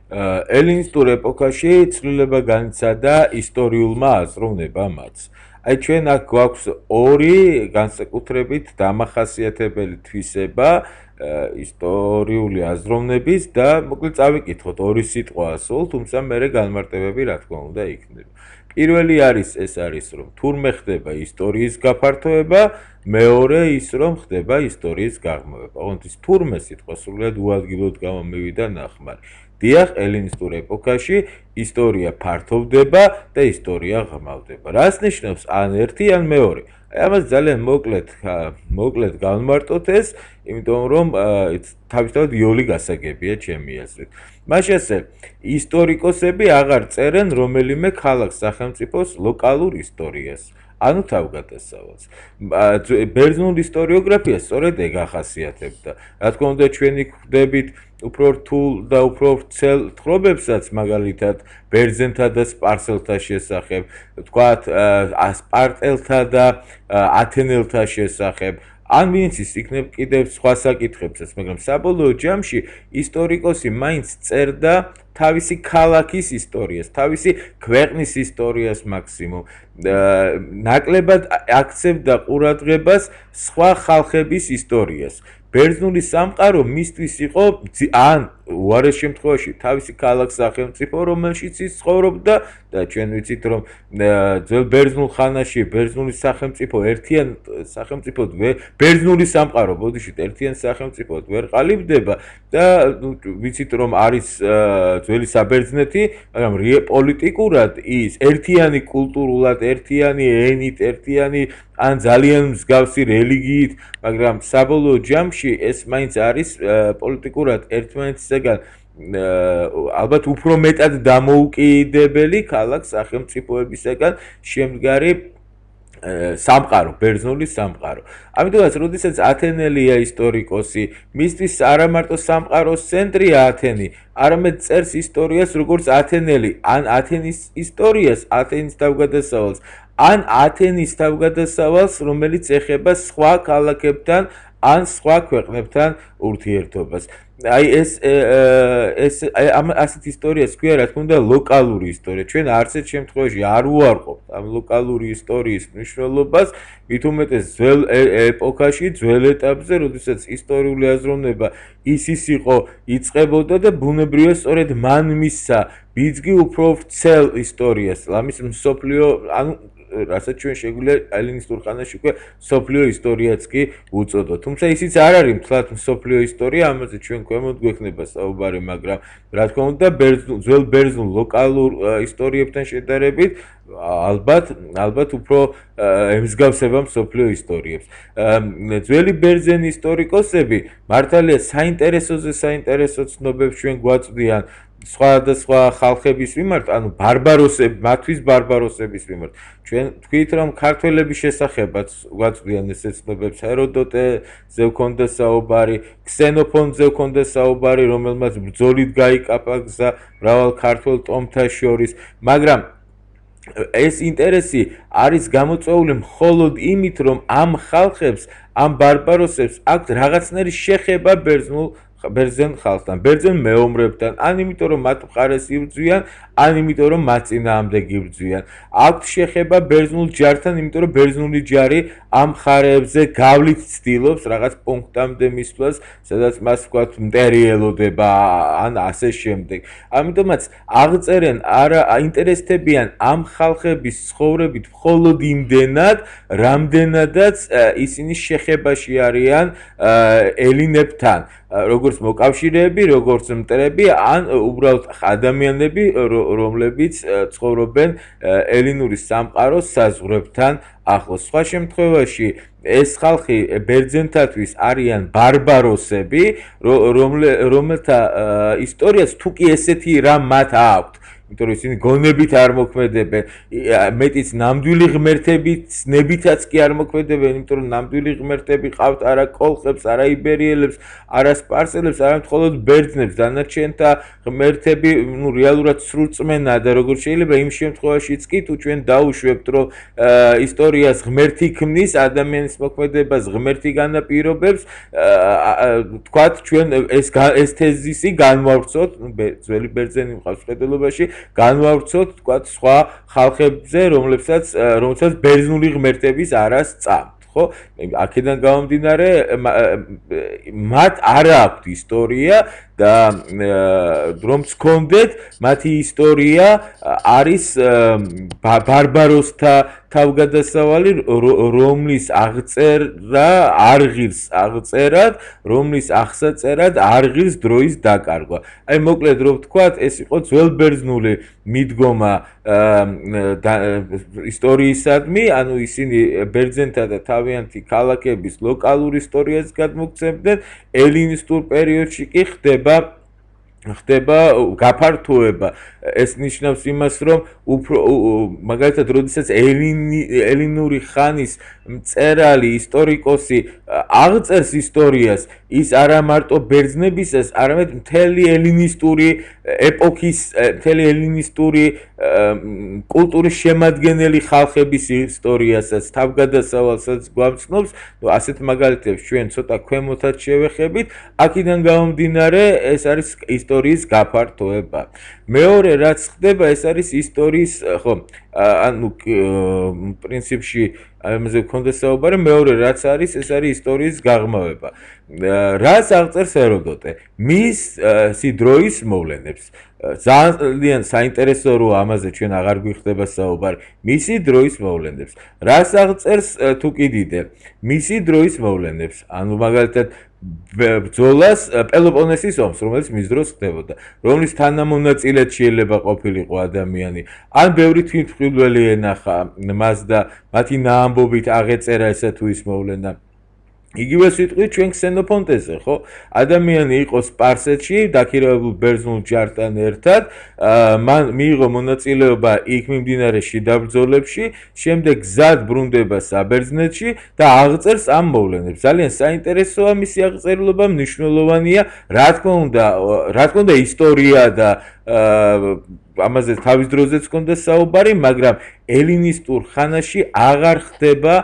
ელინისტურ ეპოქაში ცვლილება განიცადა ისტორიულმა აზროვნებამაც. აი ჩვენ აქ გვაქვს ორი განსაკუთრებით დამახასიათებელი თვისება ისტორიული აზროვნების და მოკლედ წავიკითხოთ ორი სიტყვა ასულ, თუმცა მერე განმარტებები რა თქმა უნდა იქნება. პირველი ეს არის რომ თურმე ხდება ისტორიის გაფართოება, მეორე ის რომ ხდება ისტორიის გაღრმავება. ოღონდ ის თურმე სიტყვა სრულად უადგილოდ გამომივიდა ნახმარი. დიახ, ელინისტურ ეპოქაში ისტორია ფართოვდება და ისტორია ღრმავდება. რას ნიშნავს ან ერთი ან მეორე? აი ამას ძალიან მოკლედ განმარტოთ ეს, იმიტომ რომ თავისთავად იოლი გასაგებია ჩემი აზრით. მაშინ ასე, ისტორიკოსები აღარ წერენ რომელიმე ქალაქს სახელმწიფოს ლოკალურ ისტორიას. ანუ თავგადასავალს. ბერძნულ ისტორიოგრაფია სწორედ ეგ ახასიათებდა. რა თქმა უნდა, ჩვენი ხვდებით უფრო რთულ და უფრო ვრცელ თხრობებსაც, მაგალითად, ბერძენთა და სპარსელთა შესახებ, თქვათ, სპარტელთა და ათენელთა შესახებ. ან ვინც ის იქნებ კიდევ სხვა საკითხებსაც, მაგრამ საბოლოო ჯამში ისტორიკოსი მაინც წერდა თავისი ქალაქის ისტორიას, თავისი ქვეყნის ისტორიას მაქსიმუმ. ნაკლებად აქცევდა ყურადღებას სხვა ხალხების ისტორიას. ბერძნული სამყარო მისთვის იყო ან უარეს შემთხვევაში თავისი ქალაქ-სახელმწიფო, რომელშიც ის ცხოვრობდა და ჩვენ ვიცით რომ ძველ ბერძნულ ხანაში ბერძნული სახელმწიფო ერთიან სახელმწიფოდ ბერძნული სამყარო ბოდიშით ერთიან სახელმწიფოდ ვერ ყალიბდება და ვიცით რომ არის ძველი საბერძნეთი, მაგრამ პოლიტიკურად ის ერთიანი კულტურულად, ერთიანი ენით, ერთიანი ან ძალიან მსგავსი რელიგიით, მაგრამ საბოლოო ჯამში ეს მაინც არის პოლიტიკურად ერთმანეთისგან ალბათ უფრო მეტად დამოუკიდებელი ქალაქ-სახელმწიფოებისგან შემდგარი სამყარო, ბერძნული სამყარო. ამიტომაც, როდესაც ათენელია ისტორიკოსი, მისთვის არა მარტო სამყაროს ცენტრია ათენი, არამედ წერს ისტორიას როგორც ათენელი, ან ათენის ისტორიას, ათენის თავგადასავალს, ან ათენის თავგადასავალს, რომელიც ეხება სხვა ქალაქებთან ან სხვა ქვეყნებთან ურთიერთობას. აი ეს ასეთ ისტორიას ქვია, რა თქმა უნდა, ლოკალური ისტორია. ჩვენ არც ერთ შემთხვევაში არ უარყოფთ ამ ლოკალური ისტორიის მნიშვნელობას, მით უმეტეს ძველ ეპოქაში, ძველ ეტაპზე, როდესაც ისტორიული აზროვნება ის იყო, იწყებოდა და ბუნებრივია სწორედ მან მისცა ბიძგი უფრო ვრცელ ისტორიას, ამის მსოფლიო, ანუ რასაც ჩვენ შეგვიძლია ელინისტურ ხანაში უკვე მსოფლიო ისტორიაც კი უწოდოთ. თუმცა ისიც არ არის მთლად მსოფლიო ისტორია, ამაზე ჩვენ ქვემოთ გვექნება საუბარი, მაგრამ რა თქმა უნდა, ძველ ბერძნულ ლოკალურ ისტორიებთან შედარებით ალბათ უფრო ემსგავსება მსოფლიო ისტორიებს. ძველი ბერძენი ისტორიკოსები მართალია საინტერესო ცნობებს ჩვენ გვაწვდიან სხვადასხვა ხალხების მიმართ, ანუ მათთვის ბარბაროსების მიმართ. ჩვენ თქვით რომ ქართველების შესახებაც გვაწვდიან ესეთ ცნობებს, ჰეროდოტეზე გვქონდა საუბარი, ქსენოფონზე გვქონდა საუბარი, რომელმაც ბრძოლით გაიკაფა გზა მრავალ ქართველ ტომთა შორის, მაგრამ ეს ინტერესი არის გამოწვეული მხოლოდ იმით, რომ ამ ხალხებს, ამ ბარბაროსებს აქვთ რაღაცნაირი შეხება ბერძენ ხალხთან, ბერძენ მეომრებთან, ან იმიტომ რომ მათ მხარეს იბრძვიან, ან იმიტომ რომ მათ წინააღმდეგ იბრძვიან. აქვთ შეხება ბერძნულ ჯართან, იმიტომ რომ ბერძნული ჯარი ამ მხარეებზე გავლით ცდილობს რაღაც პუნქტამდე მისვლას, სადაც მას ვთქვათ მტერიელოდება, ან ასე შემდეგ. ამიტომაც აღწერენ აინტერესდებიან ამ ხალხების ცხოვრებით მხოლოდ იმდენად, რამდენადაც ისინი შეხებაში არიან ელინებთან. როგორც მოკავშირეები, როგორც მტრები, ან უბრალოდ ადამიანები, რომლებიც ცხოვრობენ ელინური სამყაროს საზღვრებთან ახლოს. სხვა შემთხვევაში ეს ხალხი ბერძენთათვის არიან ბარბაროსები, რომელთა ისტორიაც თუ კი ესეთი რამ მათ აქვთ, იმიტომ რომ ისინი გონებით არ მოქმედებენ, მეტიც ნამდვილი ღმერთებით ნებითაც კი არ მოქმედებენ, იმიტომ რომ ნამდვილი ღმერთები ყავთ არა კოლხებს, არა იბერიელებს, არა სპარსელებს, არამედ მხოლოდ ბერძნებს. დანარჩენთა ღმერთები რეალურად სრულწმენაა და როგორც შეიძლება იმ შემთხვევაშიც კი თუ ჩვენ დაუშვებთ რომ ისტორიას ღმერთი ქმნის, ადამიანის მოქმედებას ღმერთი განაპირობებს, თქვათ ჩვენ ეს თეზისი განვავრცოთ, ძველი ბერძენი მყავს მხედველობაში, განვავრცოთ თქვათ სხვა ხალხებზე, რომლებსაც ბერძნული ღმერთების არა სწამთ. ხო, აქედან გამომდინარე მათ არ აქვთ ისტორია და რომც გქონდეთ, მათი ისტორია არის ბარბაროსთა თავგადასავალი, რომლის აღწერა არ ღირს აღწერად, რომლის აღსაწერად არ ღირს დროის დაკარგვა. აი მოკლედ რომ ვთქვათ, ეს იყო ძველბერძნული მიდგომა ისტორიისადმი, ანუ ისინი ბერძენთა და თავიანთი ქალაქების ლოკალურ ისტორიას გადმოგვცემდნენ, ელინისტურ პერიოდში კი ხდება გაფართოება. ეს ნიშნავს იმას, რომ უფრო მაგალითად, როდესაც ელინური ხანის მწერალი, ისტორიკოსი აღწერს ისტორიას, ის არა მარტო ბერძნებისას, არამედ მთელი ელინისტური ეპოქის, მთელი ელინისტური კულტურის შემადგენელი ხალხების ისტორიასაც, თავგადასავალსაც გვამცნობს. ასეთ მაგალითებს ჩვენ ცოტა ქვემოთაც შევეხებით, აქედან გამომდინარე ეს არის ისტორიის გაფართოება. მეორე რაც ხდება, ეს არის ისტორიის, ხო, ანუ პრინციპში ამაზე გქონდა საუბარი, მეორე რაც არის, ეს არის ისტორიის გაღრმავება. რას აღწერს ეროდოტე? მის დროის მოვლენებს. ძალიან საინტერესო რომ ამაზე ჩვენ აღარ გვიხდება საუბარი. მისი დროის მოვლენებს. რას აღწერს თუ კი დიდე? მისი დროის მოვლენებს. ანუ მაგალითად ბრძოლას პელოპონესის ომს, რომელიც მის დროს ხდებოდა, რომლის თანამონაწილეც შეიძლება ყოფილიყო ადამიანი. ან ბევრი თვითმხილველი ენახა მას და მათი ნაამბობით აღეწერა ესა თუ ის მოვლენა. იგივე სიტყვით ჩვენ ქსენოფონტეზე, ხო? ადამიანი იყო სპარსეთში, დაქირავებულ ბერძნულ ჯართან ერთად, მან მიიღო მონაწილეობა იქ მიმდინარე შიდა ბრძოლებში, შემდეგ გზად ბრუნდება საბერძნეთში და აღწერს ამ მოვლენებს. ძალიან საინტერესოა მისი აღწერილობა, მნიშვნელოვანია, რა თქმა უნდა, ისტორია და ამაზე თავის დროზეც ჰქონდა საუბარი, მაგრამ ელინისტურ ხანაში აღარ ხდება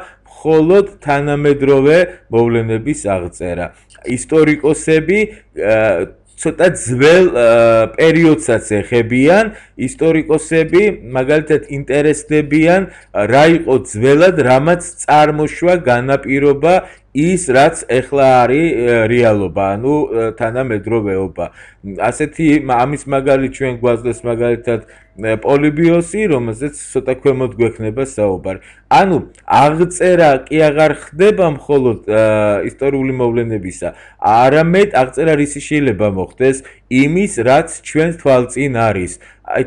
მხოლოდ თანამედროვე მოვლენების აღწერა. ისტორიკოსები ცოტა ძველ პერიოდსაც ეხებიან, ისტორიკოსები მაგალითად ინტერესდებიან რა იყო ძველად, რამაც წარმოშვა განაპირობა ის რაც ეხლა არის რეალობა, ანუ თანამედროვეობა. ასეთი ამის მაგალითი ჩვენ გვაძლევს მაგალითად პოლიბიოსი, რომელზეც ცოტა ქვემოთ გვექნება საუბარი. ანუ აღწერა კი აღარ ხდება მხოლოდ ისტორიული მოვლენებისა, არამედ აღწერა რისი შეიძლება მოხდეს იმის, რაც ჩვენს თვალწინ არის.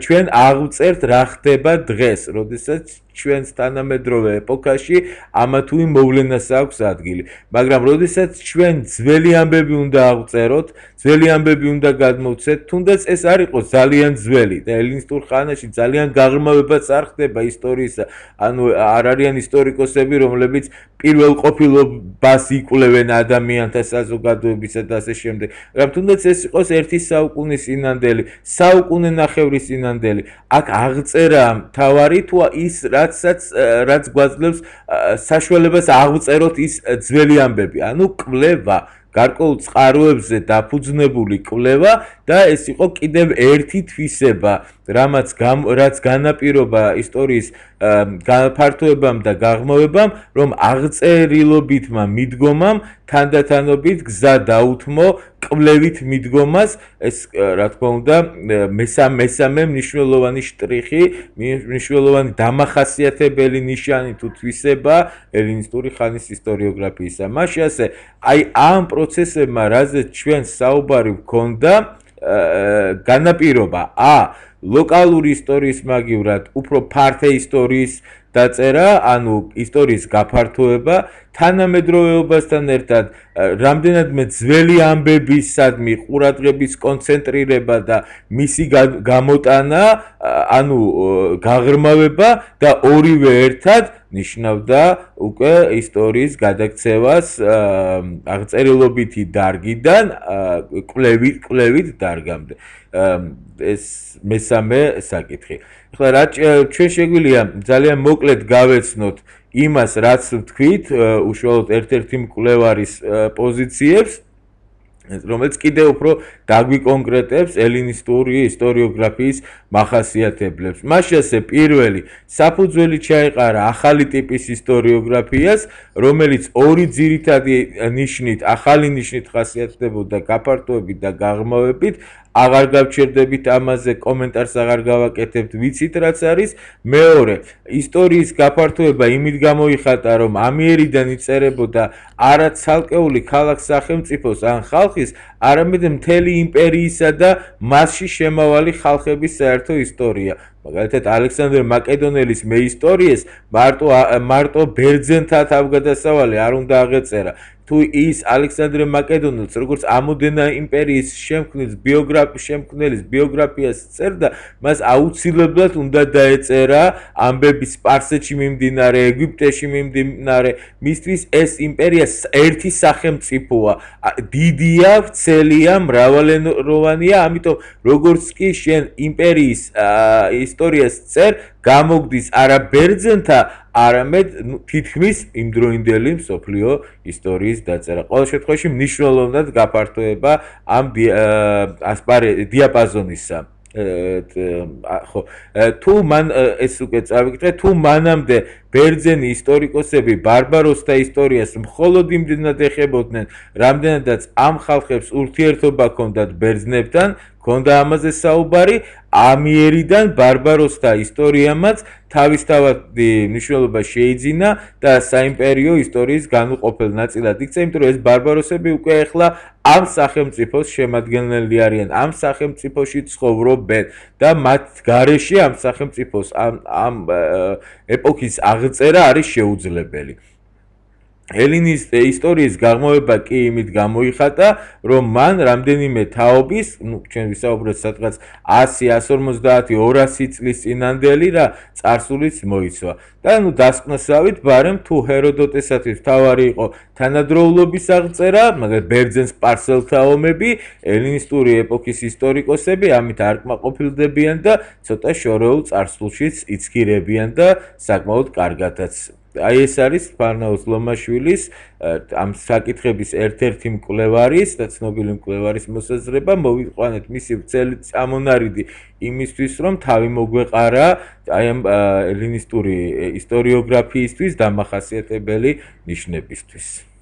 ჩვენ აღწერთ რა ხდება დღეს, როდესაც ჩვენს თანამედროვე ეპოქაში ამა თუ იმ მოვლენას აქვს ადგილი. მაგრამ როდესაც ჩვენ ძველი ამბები უნდა აღწეროთ, ძველი ამბები უნდა გადმოვცეთ, თუნდაც ეს არ იყოს ძალიან ძველი და ელინისტურ ხანაში ძალიან გაღრმავებაც არ ხდება ისტორიისა, ანუ არ არიან ისტორიკოსები, რომლებიც პირველ ყოფილობას იკვლევენ ადამიანთა საზოგადოებისა და ასე შემდეგ. მაგრამ თუნდაც ეს იყოს ერთი საუკუნის წინანდელი, საუკუნე ნახევრის წინანდელი, აქ აღწერა მთავარი თუ ის რაც გვაძლევს საშუალებას აღწეროთ ის ძველი ამბები, ანუ კვლევა, გარკვეულ წყაროებზე დაფუძნებული კვლევა და ეს იყო კიდევ ერთი თვისება, რაც განაპირობა ისტორიის გაფართოებამ და გაღრმავებამ, რომ აღწერილობითმა მიდგომამ თანდათანობით გზა დაუთმო კვლევით მიდგომას. ეს რა თქმა უნდა მესამე მნიშვნელოვანი შტრიხი, მნიშვნელოვანი დამახასიათებელი ნიშანი თუ თვისება ელინისტური ხანის ისტორიოგრაფიისა. მაშინ ასე აი ამ პროცესებმა, რაზეც ჩვენ საუბარი ვქონდა, განაპირობა ლოკალური ისტორიის მაგივრად უფრო ფართე ისტორიის დაწერა, ანუ ისტორიის გაფართოება, თანამედროვეობასთან ერთად რამდენადმე ძველი ამბებისადმი ყურადღების კონცენტრირება და მისი გამოტანა, ანუ გაღრმავება და ორივე ერთად ნიშნავდა უკვე ისტორიის გადაქცევას აღწერილობითი დარგიდან კვლევით დარგამდე. ეს მესამე საკითხი. ახლა რა ჩვენ შეგვიძლია ძალიან მოკლედ გავეცნოთ იმას, რაც ვთქვით, უშუალოდ ერთ-ერთი მკვლევარის პოზიციებს, რომელიც კიდევ უფრო დაგვიკონკრეტებს ელინისტური ისტორიოგრაფიის მახასიათებლებს. მას შესე პირველი საფუძველი ჩაეყარა ახალი ტიპის ისტორიოგრაფიას, რომელიც ორი ძირითადი ნიშნით, ახალი ნიშნით ხასიათდებოდა გაფართოებით და გაღრმავებით. აღარ გავჩერდებით ამაზე, კომენტარს აღარ გავაკეთებთ, ვიცით რაც არის. მეორე, ისტორიის გაფართოება იმით გამოიხატა, რომ ამიერიდან იწერებოდა არა ცალკეული ქალაქ-სახელმწიფოს ან ხალხის, არამედ მთელი იმპერიისა და მასში შემავალი ხალხების საერთო ისტორია. მაგალითად, ალექსანდრე მაკედონელის მეისტორიეს მარტო ბერძენთა თავგადასავალი არ უნდა აღეწერა. თუ ის ალექსანდრე მაკედონელს როგორც ამოდენა იმპერიის შემქმნელის ბიოგრაფიას წერდა, მას აუცილებლად უნდა დაეწერა ამბები სპარსეთში მიმდინარე, ეგვიპტეში მიმდინარე. მისთვის ეს იმპერია ერთი სახელმწიფოა, დიდია, ვრცელია, მრავალენოვანია, ამიტომ როგორც კი შენ იმპერიის ისტორიას წერ, გამოგდის არა ბერძენთა, არამედ თითქმის იმდროინდელი მსოფლიო ისტორიის დაწერა. ყოველ შემთხვევაში მნიშვნელოვნად გაფართოება ამ დიაპაზონისა. ხო, თუ მან ეს უკვე წავიკითხე, თუ მანამდე ბერძენი ისტორიკოსები ბარბაროსთა ისტორიას მხოლოდ იმდენად ეხებოდნენ, რამდენადაც ამ ხალხებს ურთიერთობა ჰქონდათ ბერძნებთან, ჰქონდა ამაზე საუბარი, ამიერიდან ბარბაროსთა ისტორიამაც თავისთავადი მნიშვნელობა შეიძინა და საიმპერიო ისტორიის განუყოფელ ნაწილად იქცა, იმიტომ რომ ეს ბარბაროსები უკვე ახლა ამ სახელმწიფოს შემადგენელი არიან, ამ სახელმწიფოში ცხოვრობენ და მათ გარეშე ამ სახელმწიფოს ამ ეპოქის აღწერა არის შეუძლებელი. ელინის ისტორიის გაღრმავება კი იმით გამოიხატა, რომ მან რამდენიმე თაობის, ჩვენ ვისაუბრეთ სადღაც 100, 150, 200 წლის წინანდელი რა წარსულიც მოიცვა. და დასკვნასავით, ბარემ თუ ჰეროდოტესათვის მთავარი იყო თანადროულობის აღწერა, მაგალითად ბერძენ სპარსელთა ომები, ელინისტური ეპოქის ისტორიკოსები ამით არ კმაყოფილდებიან და ცოტა შორეულ წარსულშიც იცქირებიან და საკმაოდ კარგადაც. აი ეს არის ფარნაუს ლომაშვილის ამ საკითხების ერთ-ერთი მკვლევარის და ცნობილი მკვლევარის მოსაზრება. მოვიყვანეთ მისი ვრცელი წამონარიდი იმისთვის, რომ თავი მოგვეყარა აი ამ ელინისტური ისტორიოგრაფიისთვის დამახასიათებელი ნიშნებისთვის.